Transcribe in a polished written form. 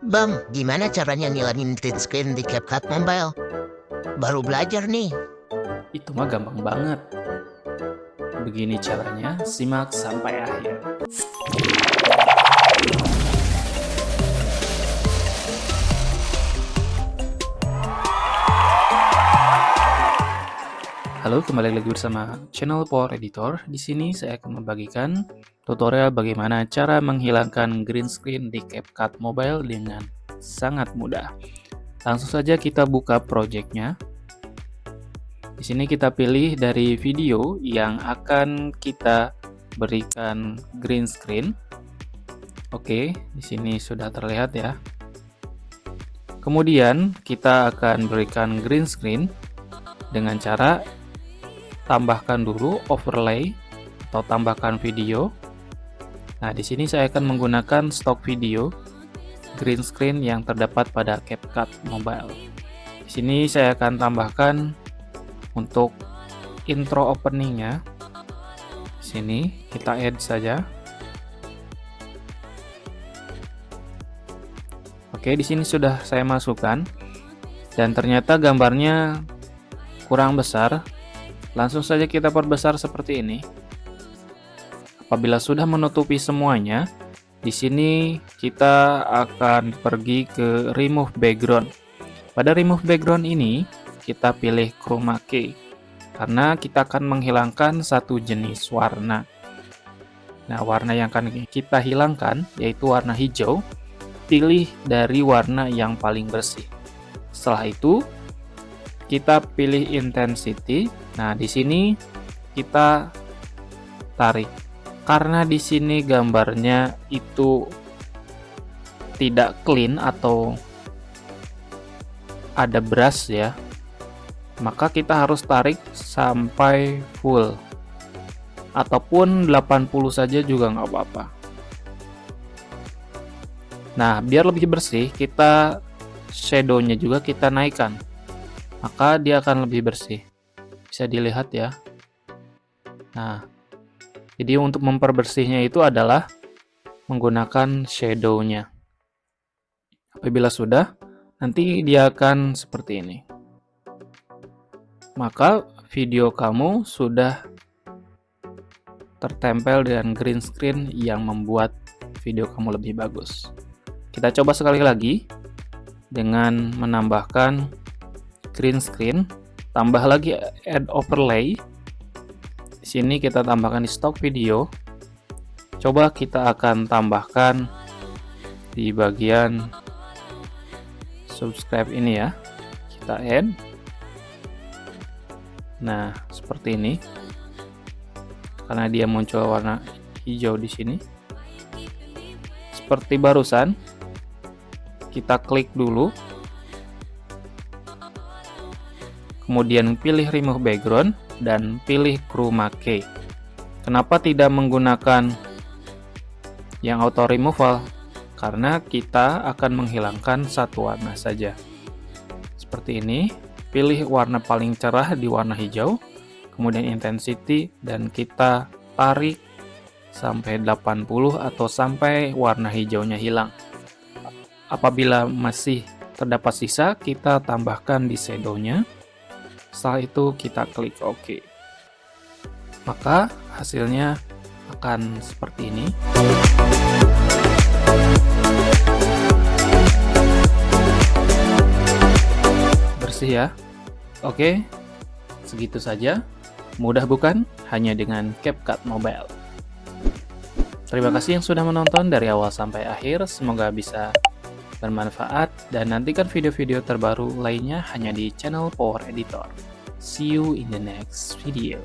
Bang, gimana caranya ngilangin green screen di CapCut Mobile? Baru belajar nih. Itu mah gampang banget. Begini caranya, simak sampai akhir. Halo, kembali lagi bersama channel Power Editor. Di sini saya akan membagikan tutorial bagaimana cara menghilangkan green screen di CapCut Mobile dengan sangat mudah. Langsung saja kita buka projectnya. Di sini kita pilih dari video yang akan kita berikan green screen. Oke, di sini sudah terlihat ya. Kemudian kita akan berikan green screen dengan cara tambahkan dulu overlay atau tambahkan video. Nah, di sini saya akan menggunakan stok video green screen yang terdapat pada CapCut Mobile. Di sini saya akan tambahkan untuk intro openingnya. Di sini kita add saja. Oke, di sini sudah saya masukkan dan ternyata gambarnya kurang besar. Langsung saja kita perbesar seperti ini. Apabila sudah menutupi semuanya, di sini kita akan pergi ke remove background. Pada remove background ini, kita pilih chroma key karena kita akan menghilangkan satu jenis warna. Nah, warna yang akan kita hilangkan yaitu warna hijau. Pilih dari warna yang paling bersih. Setelah itu, kita pilih intensity. Nah, di sini kita tarik. Karena di sini gambarnya itu tidak clean atau ada brush ya, maka kita harus tarik sampai full. Ataupun 80 saja juga nggak apa-apa. Nah, biar lebih bersih, kita shadow-nya juga kita naikkan. Maka dia akan lebih bersih. Bisa dilihat ya. Nah, jadi untuk memperbersihnya itu adalah menggunakan shadow-nya. Apabila sudah, nanti dia akan seperti ini. Maka video kamu sudah tertempel dengan green screen yang membuat video kamu lebih bagus. Kita coba sekali lagi dengan menambahkan green screen, tambah lagi add overlay. Di sini kita tambahkan di stock video. Coba kita akan tambahkan di bagian subscribe ini ya. Kita add. Nah, seperti ini. Karena dia muncul warna hijau di sini. Seperti barusan, kita klik dulu. Kemudian pilih remove background dan pilih chroma key. Kenapa tidak menggunakan yang auto removal? Karena kita akan menghilangkan satu warna saja. Seperti ini, pilih warna paling cerah di warna hijau, kemudian intensity dan kita tarik sampai 80 atau sampai warna hijaunya hilang. Apabila masih terdapat sisa, kita tambahkan di shadow-nya. Setelah itu kita klik OK. Maka hasilnya akan seperti ini. Bersih ya. Oke, segitu saja. Mudah bukan? Hanya dengan CapCut Mobile. Terima kasih yang sudah menonton dari awal sampai akhir. Semoga bisa bermanfaat dan nantikan video-video terbaru lainnya hanya di channel Power Editor. See you in the next video.